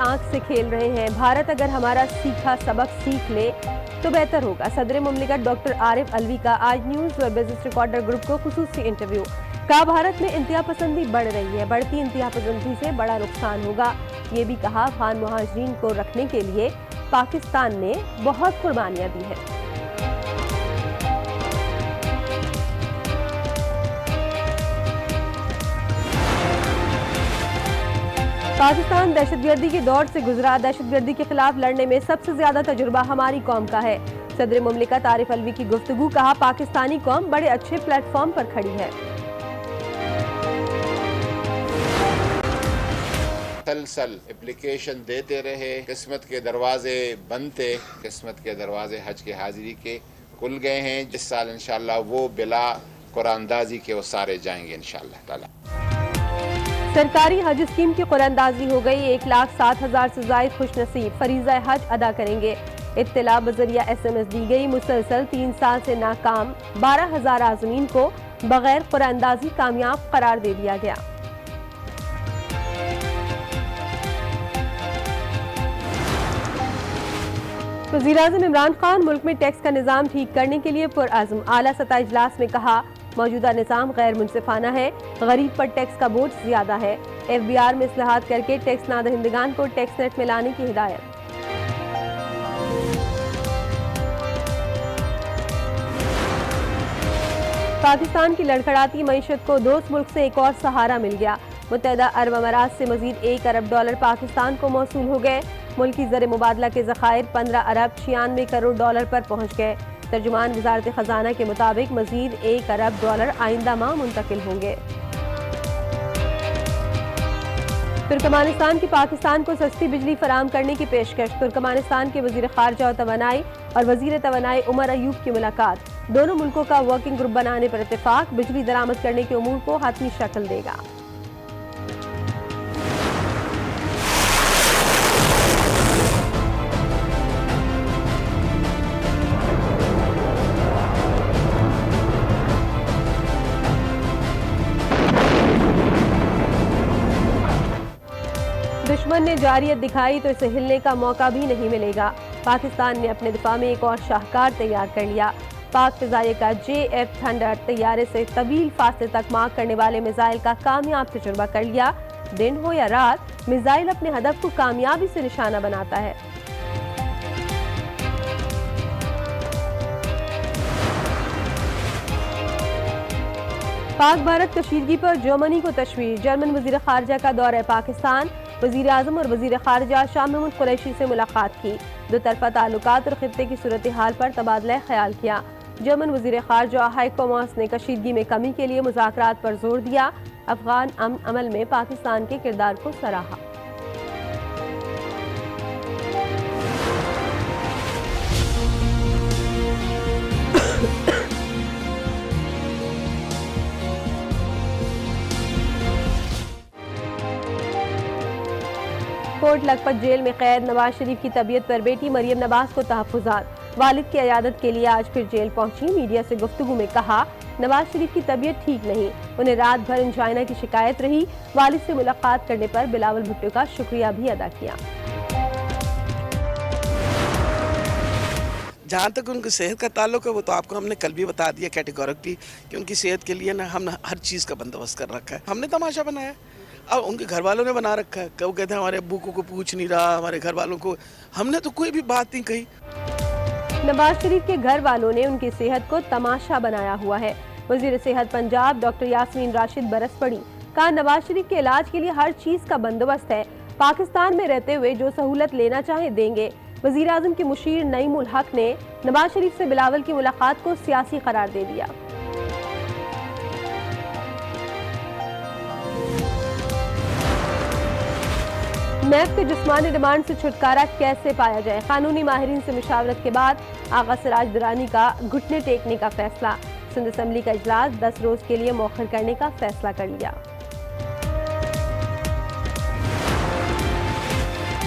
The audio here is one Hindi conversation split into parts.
आंख से खेल रहे हैं। भारत अगर हमारा सीखा सबक सीख ले तो बेहतर होगा। सदर मुमलिकत डॉक्टर आरिफ अलवी का आज न्यूज़ और बिजनेस रिकॉर्डर ग्रुप को खुसूसी इंटरव्यू। कहा भारत में इंतहा पसंदी बढ़ रही है, बढ़ती इंतहा पसंदी से बड़ा नुकसान होगा। ये भी कहा अफगान मुहाजिरीन को रखने के लिए पाकिस्तान ने बहुत कुर्बानियां दी हैं। पाकिस्तान दहशतगर्दी के दौर से गुजरा। दहशतगर्दी के खिलाफ लड़ने में सबसे ज्यादा तजुर्बा हमारी कौम का है। सदर मुमलिकत आरिफ अलवी की गुफ्तगू। कहा पाकिस्तानी कौम बड़े अच्छे प्लेटफॉर्म पर खड़ी है। तलसल एप्लीकेशन देते रहे, किस्मत के दरवाजे बनते, किस्मत के दरवाजे हज के हाजिरी के खुल गए हैं। इस साल इंशाअल्लाह वो बिला कुरानदाजी के वो सारे जाएंगे इंशाअल्लाह ताला। सरकारी हज स्कीम की कुरानदाजी हो गई। 1,07,000 से ज्यादा खुशनसीब फरीज़ा हज अदा करेंगे। इत्तला बजरिया SMS दी गई। मुसलसल 3 साल से नाकाम 12,000 आज़मीन को बगैर कुरानदाजी कामयाब करार दे दिया गया। वज़ीर-ए-आज़म इमरान खान मुल्क में टैक्स का निज़ाम ठीक करने के लिए पुरअज़्म। आला सतह इजलास में कहा मौजूदा निज़ाम गैर मुनसिफाना है, गरीब पर टैक्स का बोझ ज्यादा है। FBR में इस्लाहात करके टैक्स नादहिंदगान को टैक्स नेट में लाने की हिदायत। पाकिस्तान की लड़खड़ाती मईशत को दोस्त मुल्क से एक और सहारा मिल गया। मुत्तहदा अरब अमारात से मजीद $1 अरब पाकिस्तान को मौसूल हो गए। मुल्की ज़र मुबादला के ज़खायर $15 अरब 96 करोड़ पर पहुँच गए। तर्जुमान वज़ारत ख़जाना के मुताबिक मजीद $1 अरब आइंदा माह मुंतकिल होंगे। तुर्कमानिस्तान की पाकिस्तान को सस्ती बिजली फराम करने की पेशकश। तुर्कमानिस्तान के वज़ीर ख़ारजा और तवानाई और वज़ीर तवानाई उमर अयूब की मुलाकात। दोनों मुल्कों का वर्किंग ग्रुप बनाने पर इत्तेफाक। बिजली दरामद करने के उमूर को हातमी शक्ल देगा। दुश्मन ने जारियत दिखाई तो इसे हिलने का मौका भी नहीं मिलेगा। पाकिस्तान ने अपने दिफा में एक और शाहकार तैयार कर लिया। पाक फिजाइये का JF थंडर तैयारे से तवील फासले तक मार करने वाले मिसाइल का कामयाब तजुर्बा कर लिया। दिन हो या रात मिसाइल अपने हदफ को कामयाबी से निशाना बनाता है। पाक भारत कशीदगी पर जर्मनी को तशवीश। जर्मन वजीर खारजा का दौरा पाकिस्तान। वजीर आजम और वजीर खारजा शाह महमूद कुरैशी से मुलाकात की। दो तरफा ताल्लुकात और खित्ते की सूरत हाल पर तबादला ख्याल किया। जर्मन वजीर खारजा हाइको मास ने कशीदगी में कमी के लिए मुज़ाकरात पर जोर दिया। अफगान अमल में पाकिस्तान के किरदार को सराहा। कोट लखपत जेल में कैद। नवाज शरीफ की तबीयत पर बेटी मरियम नवाज को तहफ़्फ़ुज़ात। वालिद की इयादत के लिए आज फिर जेल पहुंची। मीडिया से गुफ्तगू में कहा नवाज शरीफ की तबीयत ठीक नहीं, उन्हें रात भर एंजाइना की शिकायत रही। वालिद से मुलाकात करने पर बिलावल भुट्टो का शुक्रिया भी अदा किया। जहाँ तक उनकी सेहत का ताल्लुक है वो तो आपको हमने कल भी बता दिया कैटेगोरिकली कि उनकी सेहत के लिए ना हम हर चीज़ का बंदोबस्त कर रखा है। हमने तमाशा बनाया, अब उनके घर वालों ने बना रखा है। कब कहते हैं हमारे अब्बू को पूछ नहीं रहा, हमारे घर वालों को, हमने तो कोई भी बात नहीं कही। नवाज शरीफ के घर वालों ने उनकी सेहत को तमाशा बनाया हुआ है। वजीर सेहत पंजाब डॉक्टर यास्मीन राशिद बरस पड़ी। कहा नवाज शरीफ के इलाज के लिए हर चीज का बंदोबस्त है। पाकिस्तान में रहते हुए जो सहूलत लेना चाहे देंगे। वजीर आजम के मुशीर नईम उल हक ने नवाज शरीफ से बिलावल की मुलाकात को सियासी करार दे दिया। नैब के जिस्मानी रिमांड से छुटकारा कैसे पाया जाए, कानूनी माहिरीन से मुशावरत के बाद आगा सिराज दुरानी का घुटने टेकने का फैसला। सिंध असम्बली का इजलास 10 रोज के लिए मौखर करने का फैसला कर लिया।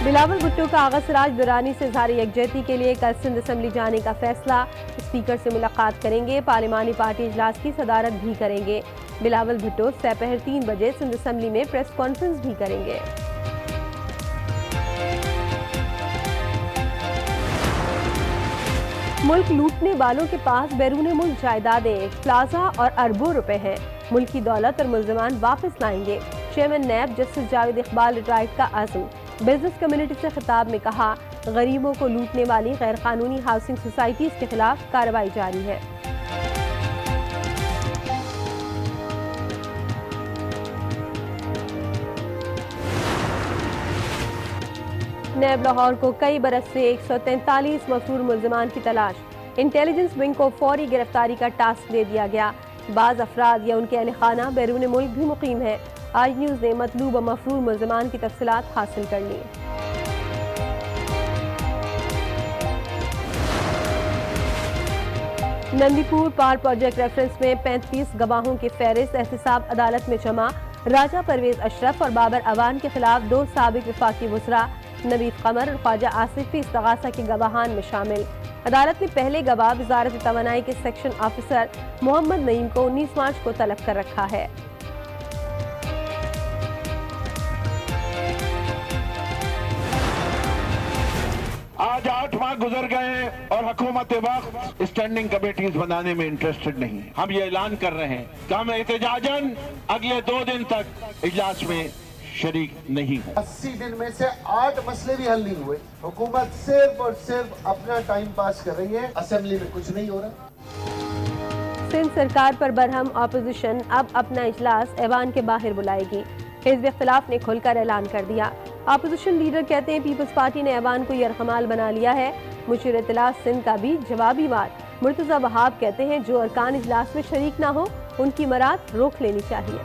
बिलावल भुट्टो का आगा सिराज दुरानी से इज़हार यकजहती के लिए कल सिंध असम्बली जाने का फैसला। स्पीकर से मुलाकात करेंगे, पार्लिमानी पार्टी इजलास की सदारत भी करेंगे। बिलावल भुट्टो दोपहर 3 बजे सिंध असम्बली में प्रेस कॉन्फ्रेंस भी करेंगे। मुल्क लूटने वालों के पास बैरून मुल्क जायदादें, प्लाजा और अरबों रुपए हैं। मुल्क की दौलत और मुल्ज़मान वापस लाएंगे। Chairman NAB justice Javed Iqbal retired का आज़म। बिजनेस कम्युनिटी से खिताब में कहा, गरीबों को लूटने वाली गैर कानूनी हाउसिंग सोसाइटीज के खिलाफ कार्रवाई जारी है। नैब लाहौर को कई बरस से 143 मफरूर मुल्ज़मान की तलाश। इंटेलिजेंस विंग को फौरी गिरफ्तारी का टास्क दे दिया गया। बाज़ अफराद या उनके अहल खाना बैरून मुल्क भी मुकीम है। आज न्यूज़ ने मतलूब मफरूर मुल्ज़मान की तफसीलात हासिल कर ली। नंदीपुर पावर प्रोजेक्ट रेफरेंस में 35 गवाहों की फहरिस्त एहतसाब अदालत में जमा। राजा परवेज अशरफ और बाबर अवान के खिलाफ 2 साबिक वफाकी वज़रा नबीद कमर और ख्वाजा आसिफ भी इस्तगासा के गवाहान में शामिल। अदालत ने पहले गवाह वजारत तवानाई के सेक्शन ऑफिसर मोहम्मद नईम को 19 मार्च को तलब कर रखा है। आज 8 माह गुजर गए और हुकूमत वक्त स्टैंडिंग कमेटीज बनाने में इंटरेस्टेड नहीं है। हम ये ऐलान कर रहे हैं कि हम एहतजाजन अगले 2 दिन तक इजलास में शरीक नहीं हो। 80 दिन में से 8 मसले भी हल नहीं हुए। हुकूमत सिर्फ और सिर्फ अपना टाइम पास कर रही है। असेंबली में कुछ नहीं हो रहा। सिंध सरकार पर बरहम अपोजिशन अब अपना इजलास ऐवान के बाहर बुलाएगी। हिज़्ब इख्तिलाफ ने खुलकर ऐलान कर दिया। अपोजिशन लीडर कहते हैं पीपल्स पार्टी ने ऐवान को यरगमाल बना लिया है। मुशीर इत्तलाफ सिंध का भी जवाबी वार। मुर्तज़ा वहाब कहते हैं जो अरकान इजलास में शरीक ना हो उनकी मराद रोक लेनी चाहिए।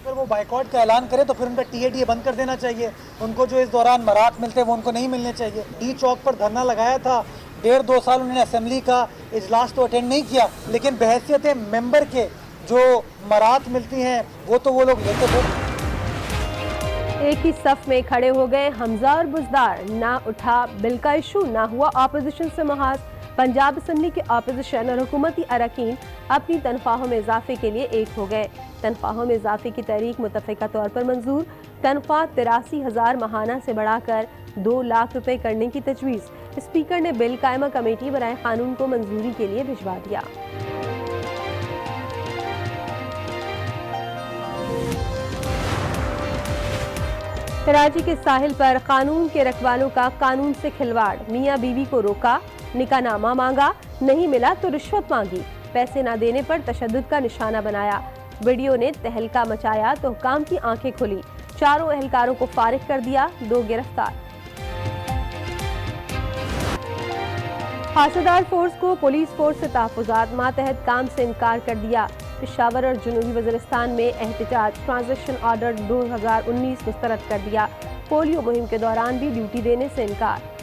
वो बाइकआउट का ऐलान करे तो फिर उनका टीएडीए बंद कर देना चाहिए। उनको जो इस दौरान मराहत मिलते हैं वो उनको नहीं मिलने चाहिए। डी चौक पर धरना लगाया था। 1.5-2 साल उन्होंने असेंबली का इजलास तो अटेंड नहीं किया, लेकिन बहैसियत मेंबर के जो मराहत मिलती हैं वो तो वो लोग लेते थे। एक ही सफ में खड़े हो गए हमजा और बुजदार। ना उठा बिल का इशू, ना हुआ अपोजिशन से महाज। पंजाब असम्बली के अपोजिशन और हुकूमती अरकान अपनी तनख्वाहों में इजाफे के लिए एक हो गए। तनख्वाहों में इजाफे की तहरीक मुतफ़िका तौर पर मंजूर। तनख्वाह 83,000 माहाना से बढ़ाकर 2 लाख रुपए करने की तजवीज़। स्पीकर ने बिल कायमा कमेटी बनाए कानून को मंजूरी के लिए भिजवा दिया। कराची के साहिल पर कानून के रखवालों का कानून से खिलवाड़। मियाँ बीवी को रोका, निकाहनामा मांगा, नहीं मिला तो रिश्वत मांगी। पैसे न देने पर तशद्दुद का निशाना बनाया। वीडियो ने तहलका मचाया तो हुकाम की आंखें खुली। 4 एहलकारों को फारिग कर दिया, 2 गिरफ्तार। हासादार फोर्स को पुलिस फोर्स से तहफ़्फ़ुज़ात मातहत काम से इनकार कर दिया। पेशावर और जनूबी वज़ीरिस्तान में एहतजाज। ट्रांजिशन ऑर्डर 2019 मुस्तरद कर दिया। पोलियो मुहिम के दौरान भी ड्यूटी देने से इनकार।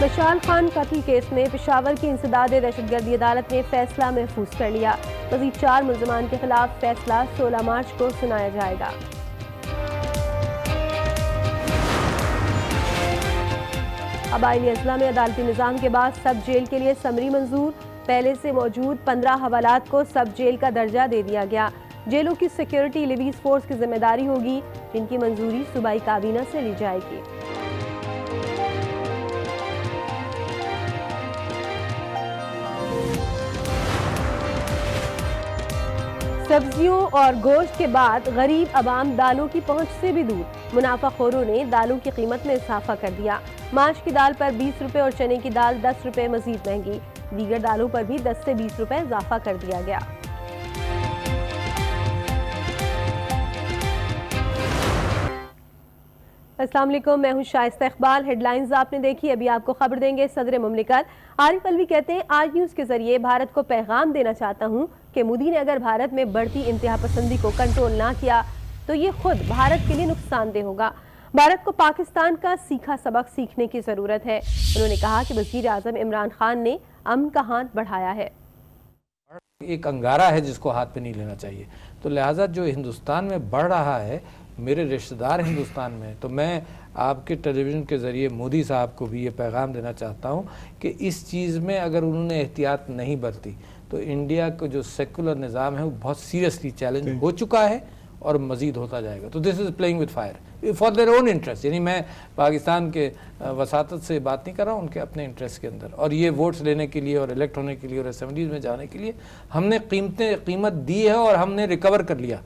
मशाल खान कत्ल केस में पेशावर की इंसदाद दहशतगर्दी अदालत ने फैसला महफूज कर लिया। मज़ीद 4 मुल्ज़मान के खिलाफ फैसला 16 मार्च को सुनाया जाएगा। कबायली अजला में अदालती निज़ाम के बाद सब जेल के लिए समरी मंजूर। पहले से मौजूद 15 हवालात को सब जेल का दर्जा दे दिया गया। जेलों की सिक्योरिटी लिवीज फोर्स की जिम्मेदारी होगी, जिनकी मंजूरी सूबाई काबीना से ली जाएगी। सब्जियों और गोश्त के बाद गरीब अवाम दालों की पहुंच से भी दूर। मुनाफाखोरों ने दालों की कीमत में इजाफा कर दिया। माश की दाल पर 20 रुपए और चने की दाल 10 रुपए मजीद महंगी। दीगर दालों पर भी 10 से 20 रुपए इजाफा कर दिया गया। अस्सलाम वालेकुम, मैं हूं शाइस्ता इकबाल। हेडलाइंस आपने देखी, अभी आपको खबर देंगे सदर मुमलिकत आरिफ अलवी कहते हैं आज न्यूज़ के जरिए भारत को पैगाम देना चाहता हूं कि मोदी ने अगर भारत में बढ़ती इंतहा पसंदी को कंट्रोल ना किया तो ये खुद भारत के लिए नुकसानदेह होगा। भारत को पाकिस्तान का सीखा सबक सीखने की जरूरत है। उन्होंने कहा कि वजीर आजम इमरान खान ने अमन का हाथ बढ़ाया है। एक अंगारा है जिसको हाथ पे नहीं लेना चाहिए, तो लिहाजा जो हिंदुस्तान में बढ़ रहा है मेरे रिश्तेदार हिंदुस्तान में हैं। तो मैं आपके टेलीविज़न के ज़रिए मोदी साहब को भी ये पैगाम देना चाहता हूँ कि इस चीज़ में अगर उन्होंने एहतियात नहीं बरती तो इंडिया का जो सेकुलर निज़ाम है वो बहुत सीरियसली चैलेंज हो चुका है और मज़ीद होता जाएगा। तो this is playing with fire for their own interest, यानी मैं पाकिस्तान के वसातत से बात नहीं कर रहा हूँ, उनके अपने इंटरेस्ट के अंदर। और ये वोट्स लेने के लिए और इलेक्ट होने के लिए और असेंबलीज में जाने के लिए हमने कीमत दी है और हमने रिकवर कर लिया।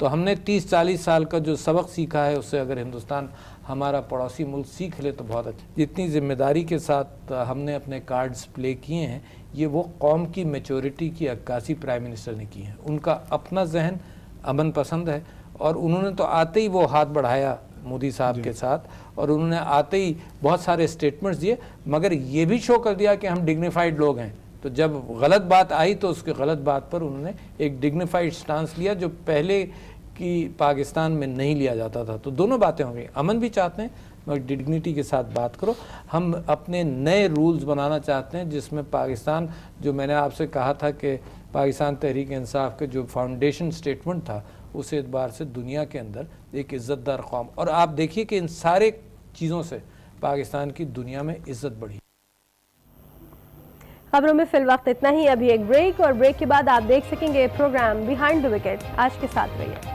तो हमने 30-40 साल का जो सबक सीखा है उससे अगर हिंदुस्तान हमारा पड़ोसी मुल्क सीख ले तो बहुत अच्छा। जितनी जिम्मेदारी के साथ हमने अपने कार्ड्स प्ले किए हैं ये वो कौम की मैच्योरिटी की अक्कासी प्राइम मिनिस्टर ने की है। उनका अपना जहन अमन पसंद है और उन्होंने तो आते ही वो हाथ बढ़ाया मोदी साहब के साथ और उन्होंने आते ही बहुत सारे स्टेटमेंट्स दिए, मगर ये भी शो कर दिया कि हम डिग्निफाइड लोग हैं। तो जब गलत बात आई तो उसके गलत बात पर उन्होंने एक डिग्निफाइड स्टांस लिया जो पहले की पाकिस्तान में नहीं लिया जाता था। तो दोनों बातें हो गई, अमन भी चाहते हैं मगर डिग्निटी के साथ बात करो। हम अपने नए रूल्स बनाना चाहते हैं जिसमें पाकिस्तान, जो मैंने आपसे कहा था कि पाकिस्तान तहरीक इंसाफ के जो फाउंडेशन स्टेटमेंट था उस एतबार से दुनिया के अंदर एक इज़्ज़तदार कौम, और आप देखिए कि इन सारे चीज़ों से पाकिस्तान की दुनिया में इज़्ज़त बढ़ी। खबरों में फिल वक्त इतना ही। अभी एक ब्रेक और ब्रेक के बाद आप देख सकेंगे प्रोग्राम बिहाइंड द विकेट। आज के साथ रहिए।